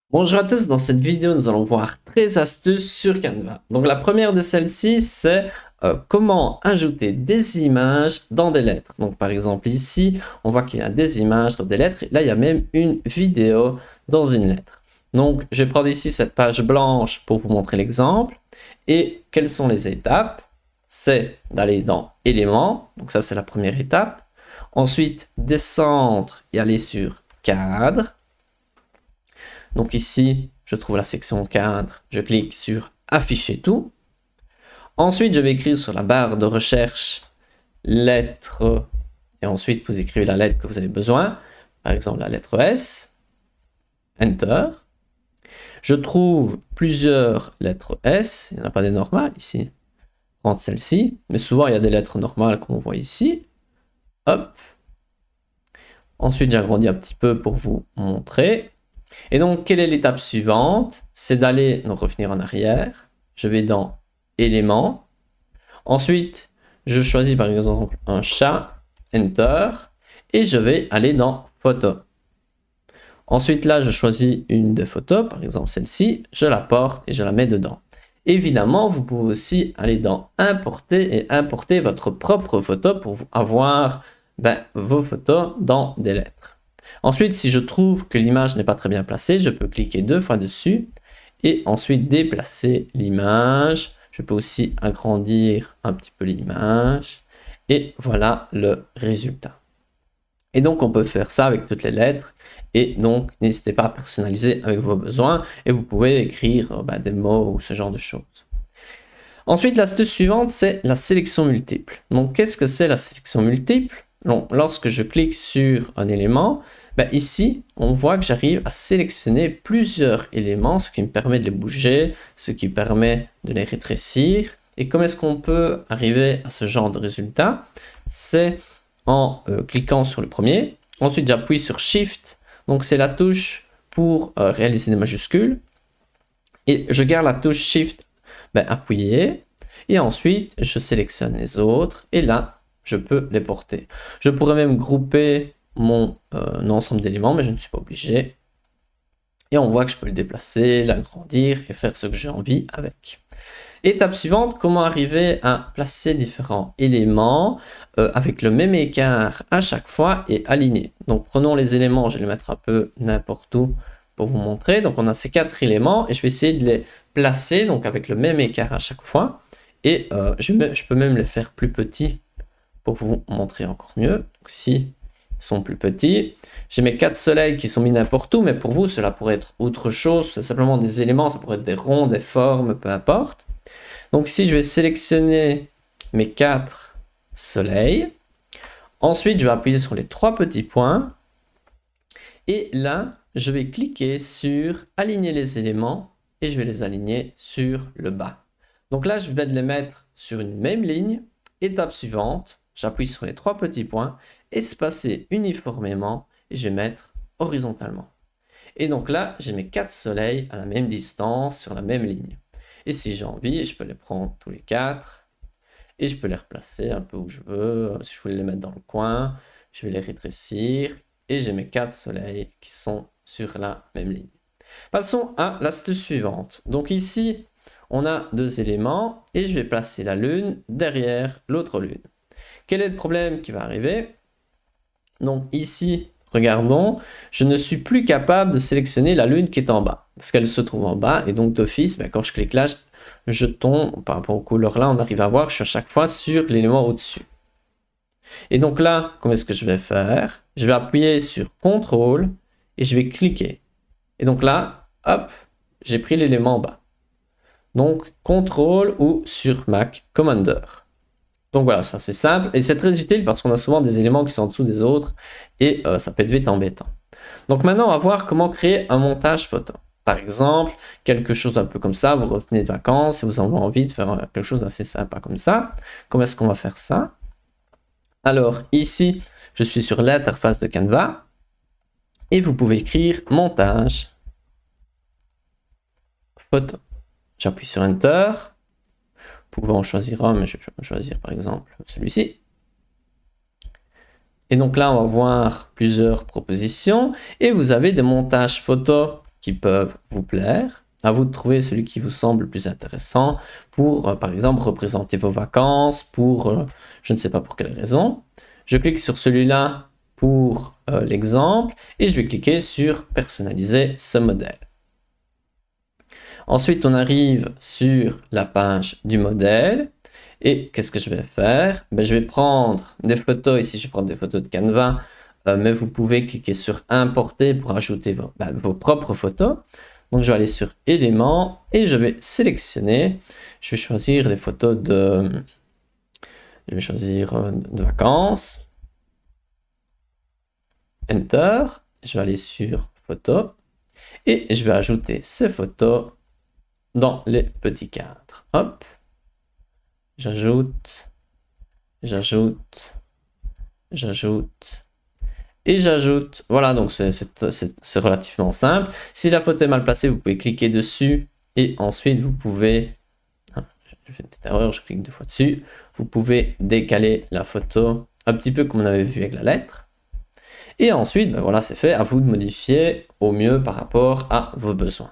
Bonjour à tous, dans cette vidéo nous allons voir 13 astuces sur Canva. Donc la première de celles-ci c'est comment ajouter des images dans des lettres. Donc par exemple ici on voit qu'il y a des images dans des lettres et là il y a même une vidéo dans une lettre. Donc je vais prendre ici cette page blanche pour vous montrer l'exemple. Et quelles sont les étapes? C'est d'aller dans éléments, donc ça c'est la première étape. Ensuite descendre et aller sur cadre. Donc ici, je trouve la section cadre, je clique sur afficher tout. Ensuite, je vais écrire sur la barre de recherche lettre et ensuite vous écrivez la lettre que vous avez besoin, par exemple la lettre S, Enter. Je trouve plusieurs lettres S, il n'y en a pas des normales ici. Prendre celle-ci, mais souvent il y a des lettres normales comme on voit ici. Hop. Ensuite, j'agrandis un petit peu pour vous montrer. Et donc, quelle est l'étape suivante? C'est d'aller revenir en arrière. Je vais dans éléments. Ensuite, je choisis par exemple un chat, Enter. Et je vais aller dans photo. Ensuite, là, je choisis une des photos, par exemple celle-ci. Je la porte et je la mets dedans. Évidemment, vous pouvez aussi aller dans importer et importer votre propre photo pour avoir vos photos dans des lettres. Ensuite, si je trouve que l'image n'est pas très bien placée, je peux cliquer 2 fois dessus et ensuite déplacer l'image. Je peux aussi agrandir un petit peu l'image et voilà le résultat. Et donc, on peut faire ça avec toutes les lettres et donc, n'hésitez pas à personnaliser avec vos besoins et vous pouvez écrire des mots ou ce genre de choses. Ensuite, l'astuce suivante, c'est la sélection multiple. Donc, qu'est-ce que c'est la sélection multiple? Donc, lorsque je clique sur un élément, ici, on voit que j'arrive à sélectionner plusieurs éléments, ce qui me permet de les bouger, ce qui permet de les rétrécir. Et comment est-ce qu'on peut arriver à ce genre de résultat? C'est en cliquant sur le premier. Ensuite, j'appuie sur Shift. Donc, c'est la touche pour réaliser des majuscules. Et je garde la touche Shift appuyée. Et ensuite, je sélectionne les autres. Et là, je peux les porter. Je pourrais même grouper mon ensemble d'éléments, mais je ne suis pas obligé. Et on voit que je peux le déplacer, l'agrandir et faire ce que j'ai envie avec. Étape suivante, comment arriver à placer différents éléments avec le même écart à chaque fois et aligner. Donc prenons les éléments, je vais les mettre un peu n'importe où pour vous montrer. Donc on a ces 4 éléments et je vais essayer de les placer donc avec le même écart à chaque fois. Et je peux même les faire plus petits pour vous montrer encore mieux. Donc ici, ils sont plus petits. J'ai mes 4 soleils qui sont mis n'importe où, mais pour vous, cela pourrait être autre chose. C'est simplement des éléments, ça pourrait être des ronds, des formes, peu importe. Donc ici, je vais sélectionner mes 4 soleils. Ensuite, je vais appuyer sur les 3 petits points. Et là, je vais cliquer sur aligner les éléments et je vais les aligner sur le bas. Donc là, je vais les mettre sur une même ligne. Étape suivante, j'appuie sur les 3 petits points, espacer uniformément et je vais mettre horizontalement. Et donc là, j'ai mes 4 soleils à la même distance sur la même ligne. Et si j'ai envie, je peux les prendre tous les 4 et je peux les replacer un peu où je veux. Si je voulais les mettre dans le coin, je vais les rétrécir et j'ai mes 4 soleils qui sont sur la même ligne. Passons à l'astuce suivante. Donc ici, on a 2 éléments et je vais placer la lune derrière l'autre lune. Quel est le problème qui va arriver? Donc ici, regardons, je ne suis plus capable de sélectionner la lune qui est en bas, parce qu'elle se trouve en bas, et donc d'office, quand je clique là, je tombe, par rapport aux couleurs là, on arrive à voir que je suis à chaque fois sur l'élément au-dessus. Et donc là, comment est-ce que je vais faire? Je vais appuyer sur CTRL, et je vais cliquer. Et donc là, hop, j'ai pris l'élément en bas. Donc, CTRL ou sur Mac, Commander. Donc voilà, ça c'est simple et c'est très utile parce qu'on a souvent des éléments qui sont en dessous des autres et ça peut être vite embêtant. Donc maintenant, on va voir comment créer un montage photo. Par exemple, quelque chose un peu comme ça, vous revenez de vacances et vous avez envie de faire quelque chose d'assez sympa comme ça. Comment est-ce qu'on va faire ça? Alors ici, je suis sur l'interface de Canva et vous pouvez écrire montage photo. J'appuie sur Enter. Vous pouvez en choisir un, mais je vais choisir par exemple celui-ci. Et donc là, on va voir plusieurs propositions et vous avez des montages photos qui peuvent vous plaire. À vous de trouver celui qui vous semble le plus intéressant pour, par exemple, représenter vos vacances, pour, je ne sais pas pour quelle raison. Je clique sur celui-là pour l'exemple et je vais cliquer sur personnaliser ce modèle. Ensuite, on arrive sur la page du modèle. Et qu'est-ce que je vais faire? Je vais prendre des photos. Ici, je vais prendre des photos de Canva. Mais vous pouvez cliquer sur importer pour ajouter vos propres photos. Donc, je vais aller sur éléments et je vais sélectionner. Je vais choisir des photos de... Je vais choisir de vacances. Enter. Je vais aller sur photos. Et je vais ajouter ces photos dans les petits cadres. Hop. J'ajoute. J'ajoute. J'ajoute. Et j'ajoute. Voilà, donc c'est relativement simple. Si la photo est mal placée, vous pouvez cliquer dessus. Et ensuite, vous pouvez... Je fais une petite erreur, je clique 2 fois dessus. Vous pouvez décaler la photo un petit peu comme on avait vu avec la lettre. Et ensuite, voilà, c'est fait. À vous de modifier au mieux par rapport à vos besoins.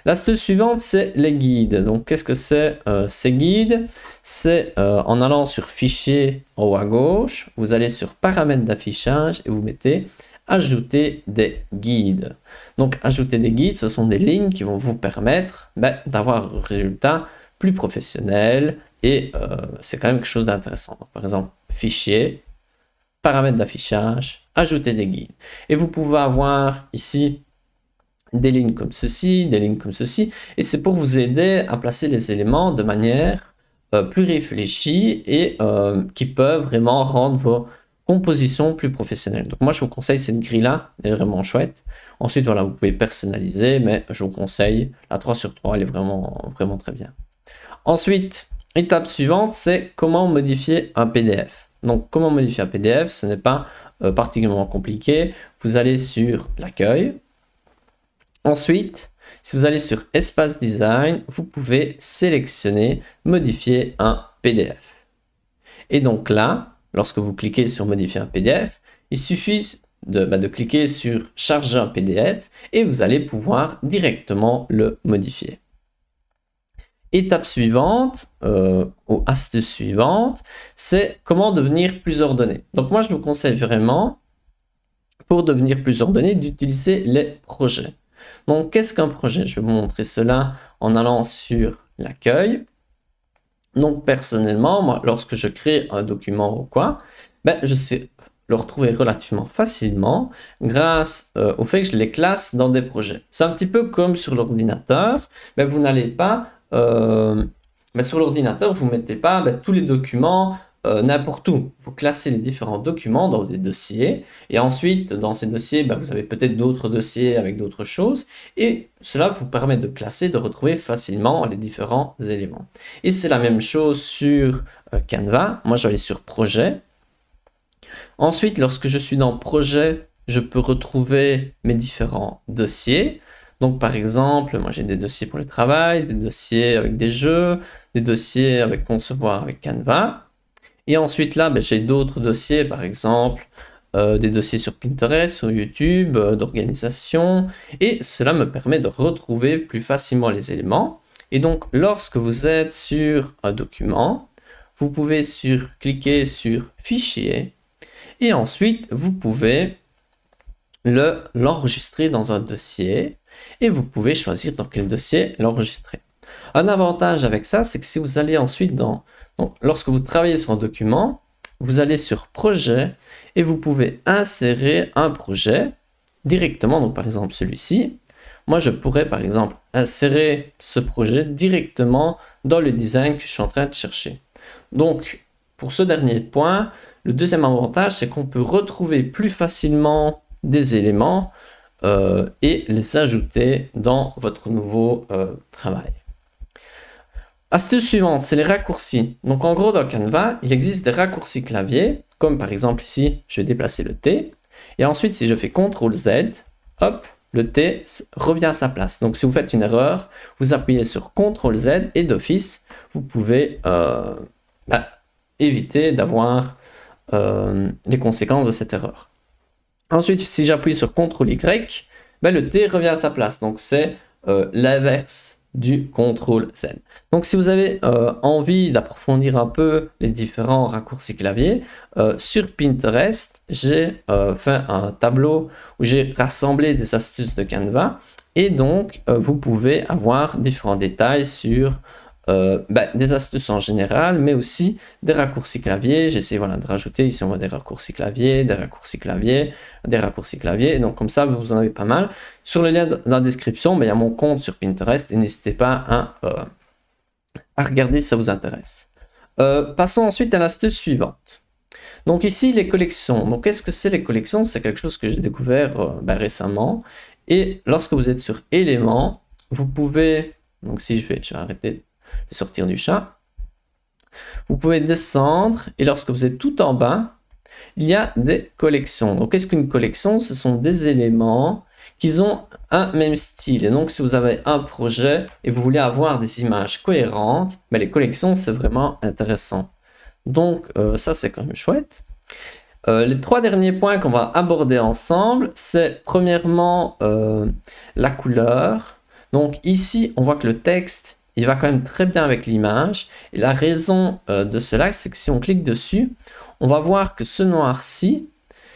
L'astuce suivante, c'est les guides. Donc, qu'est-ce que c'est ces guides? C'est en allant sur Fichier en haut à gauche, vous allez sur Paramètres d'affichage et vous mettez Ajouter des guides. Donc, ajouter des guides, ce sont des lignes qui vont vous permettre d'avoir un résultat plus professionnel et c'est quand même quelque chose d'intéressant. Par exemple, Fichier, Paramètres d'affichage, Ajouter des guides. Et vous pouvez avoir ici des lignes comme ceci, des lignes comme ceci, et c'est pour vous aider à placer les éléments de manière plus réfléchie et qui peuvent vraiment rendre vos compositions plus professionnelles. Donc moi je vous conseille cette grille-là, elle est vraiment chouette. Ensuite voilà, vous pouvez personnaliser, mais je vous conseille la 3/3, elle est vraiment très bien. Ensuite, étape suivante, c'est comment modifier un PDF. Donc comment modifier un PDF, ce n'est pas particulièrement compliqué. Vous allez sur l'accueil. Ensuite, si vous allez sur Espace Design, vous pouvez sélectionner Modifier un PDF. Et donc là, lorsque vous cliquez sur Modifier un PDF, il suffit de cliquer sur Charger un PDF et vous allez pouvoir directement le modifier. Étape suivante, ou astuce suivante, c'est comment devenir plus ordonné. Donc moi, je vous conseille vraiment, pour devenir plus ordonné, d'utiliser les projets. Donc, qu'est-ce qu'un projet? Je vais vous montrer cela en allant sur l'accueil. Donc, personnellement, moi, lorsque je crée un document ou quoi, je sais le retrouver relativement facilement grâce au fait que je les classe dans des projets. C'est un petit peu comme sur l'ordinateur, mais vous n'allez pas... sur l'ordinateur, vous ne mettez pas tous les documents n'importe où. Vous classez les différents documents dans des dossiers et ensuite dans ces dossiers vous avez peut-être d'autres dossiers avec d'autres choses et cela vous permet de classer, de retrouver facilement les différents éléments. Et c'est la même chose sur Canva. Moi je vais aller sur projet. Ensuite lorsque je suis dans projet, je peux retrouver mes différents dossiers. Donc par exemple, moi j'ai des dossiers pour le travail, des dossiers avec des jeux, des dossiers avec concevoir avec Canva. Et ensuite là, j'ai d'autres dossiers, par exemple, des dossiers sur Pinterest, sur YouTube, d'organisation. Et cela me permet de retrouver plus facilement les éléments. Et donc, lorsque vous êtes sur un document, vous pouvez cliquer sur Fichier. Et ensuite, vous pouvez l'enregistrer dans un dossier. Et vous pouvez choisir dans quel dossier l'enregistrer. Un avantage avec ça, c'est que si vous allez ensuite donc, lorsque vous travaillez sur un document, vous allez sur Projet et vous pouvez insérer un projet directement. Donc, par exemple, celui-ci. Moi, je pourrais, par exemple, insérer ce projet directement dans le design que je suis en train de chercher. Donc, pour ce dernier point, le deuxième avantage, c'est qu'on peut retrouver plus facilement des éléments et les ajouter dans votre nouveau travail. Astuce suivante, c'est les raccourcis. Donc en gros dans Canva, il existe des raccourcis clavier, comme par exemple ici, je vais déplacer le T, et ensuite si je fais CTRL Z, hop, le T revient à sa place. Donc si vous faites une erreur, vous appuyez sur CTRL Z et d'office, vous pouvez éviter d'avoir les conséquences de cette erreur. Ensuite, si j'appuie sur CTRL Y, ben, le T revient à sa place. Donc c'est l'inverse du CTRL-Z. Donc si vous avez envie d'approfondir un peu les différents raccourcis clavier, sur Pinterest, j'ai fait un tableau où j'ai rassemblé des astuces de Canva, et donc vous pouvez avoir différents détails sur des astuces en général, mais aussi des raccourcis clavier. J'essaie voilà, de rajouter ici, on voit des raccourcis clavier, des raccourcis clavier, des raccourcis clavier. Et donc comme ça, vous en avez pas mal. Sur le lien dans la description, il y a mon compte sur Pinterest et n'hésitez pas à regarder si ça vous intéresse. Passons ensuite à l'astuce suivante. Donc ici, les collections. Donc qu'est-ce que c'est les collections? C'est quelque chose que j'ai découvert récemment. Et lorsque vous êtes sur éléments, vous pouvez, donc si je vais arrêter de sortir du chat, vous pouvez descendre et lorsque vous êtes tout en bas, il y a des collections. Donc qu'est-ce qu'une collection? Ce sont des éléments qui ont un même style. Et donc si vous avez un projet et vous voulez avoir des images cohérentes, les collections c'est vraiment intéressant. Donc ça c'est quand même chouette. Les 3 derniers points qu'on va aborder ensemble, c'est premièrement la couleur. Donc ici on voit que le texte il va quand même très bien avec l'image. Et la raison de cela, c'est que si on clique dessus, on va voir que ce noir-ci,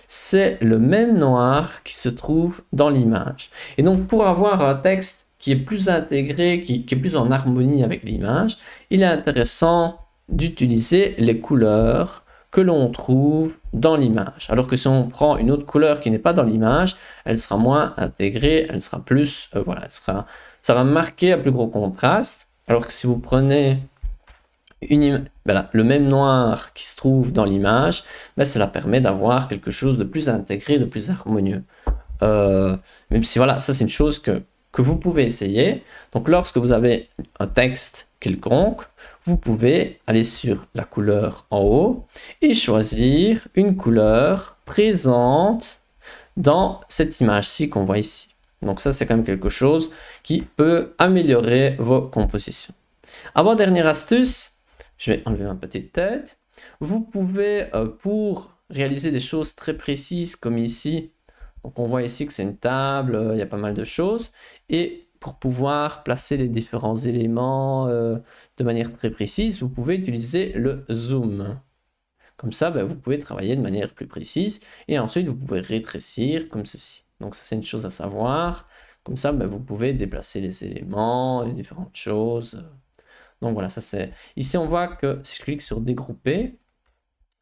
c'est le même noir qui se trouve dans l'image. Et donc, pour avoir un texte qui est plus intégré, qui est plus en harmonie avec l'image, il est intéressant d'utiliser les couleurs que l'on trouve dans l'image. Alors que si on prend une autre couleur qui n'est pas dans l'image, elle sera moins intégrée, elle sera plus, ça va marquer un plus gros contraste. Alors que si vous prenez le même noir qui se trouve dans l'image, cela permet d'avoir quelque chose de plus intégré, de plus harmonieux. Même si voilà, ça c'est une chose que vous pouvez essayer. Donc lorsque vous avez un texte quelconque, vous pouvez aller sur la couleur en haut et choisir une couleur présente dans cette image-ci qu'on voit ici. Donc ça, c'est quand même quelque chose qui peut améliorer vos compositions. Avant-dernière astuce, je vais enlever ma petite tête. Vous pouvez, pour réaliser des choses très précises comme ici, donc on voit ici que c'est une table, il y a pas mal de choses, et pour pouvoir placer les différents éléments de manière très précise, vous pouvez utiliser le zoom. Comme ça, vous pouvez travailler de manière plus précise, et ensuite vous pouvez rétrécir comme ceci. Donc ça c'est une chose à savoir. Comme ça, vous pouvez déplacer les éléments, les différentes choses. Donc voilà, ça c'est... Ici on voit que si je clique sur dégrouper,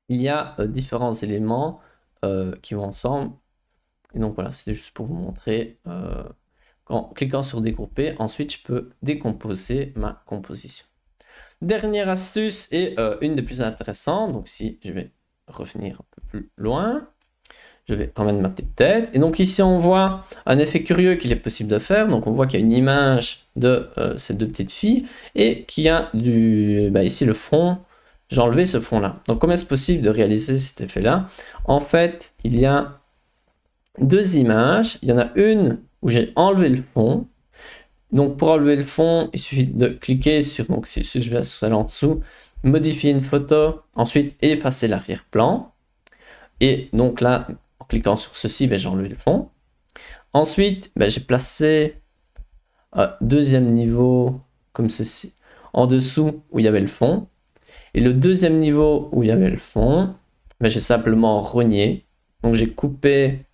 il y a différents éléments qui vont ensemble. Et donc voilà, c'était juste pour vous montrer. En cliquant sur dégrouper, ensuite je peux décomposer ma composition. Dernière astuce et une des plus intéressantes. Donc si je vais revenir un peu plus loin. Je vais quand même ma petite tête. Et donc ici, on voit un effet curieux qu'il est possible de faire. Donc on voit qu'il y a une image de ces deux petites filles et qu'il y a ici le fond. J'ai enlevé ce fond-là. Donc comment est-ce possible de réaliser cet effet-là? En fait, il y a 2 images. Il y en a une où j'ai enlevé le fond. Donc pour enlever le fond, il suffit de cliquer sur, donc si je vais sur celle en dessous, modifier une photo, ensuite effacer l'arrière-plan. Et donc là, en cliquant sur ceci, j'ai enlevé le fond. Ensuite, j'ai placé un deuxième niveau comme ceci, en dessous où il y avait le fond. Et le deuxième niveau où il y avait le fond, j'ai simplement rogné. Donc j'ai coupé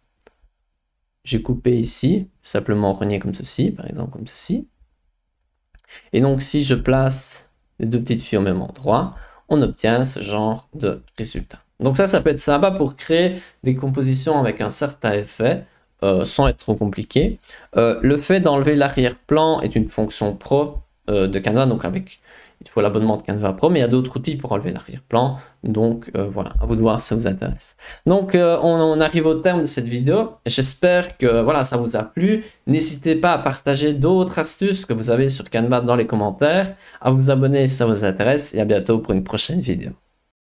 ici, simplement rogné comme ceci, par exemple comme ceci. Et donc si je place les deux petites filles au même endroit, on obtient ce genre de résultat. Donc ça peut être sympa pour créer des compositions avec un certain effet, sans être trop compliqué. Le fait d'enlever l'arrière-plan est une fonction pro de Canva, donc il faut l'abonnement de Canva Pro, mais il y a d'autres outils pour enlever l'arrière-plan. Donc voilà, à vous de voir si ça vous intéresse. Donc on arrive au terme de cette vidéo. J'espère que voilà, ça vous a plu. N'hésitez pas à partager d'autres astuces que vous avez sur Canva dans les commentaires, à vous abonner si ça vous intéresse, et à bientôt pour une prochaine vidéo.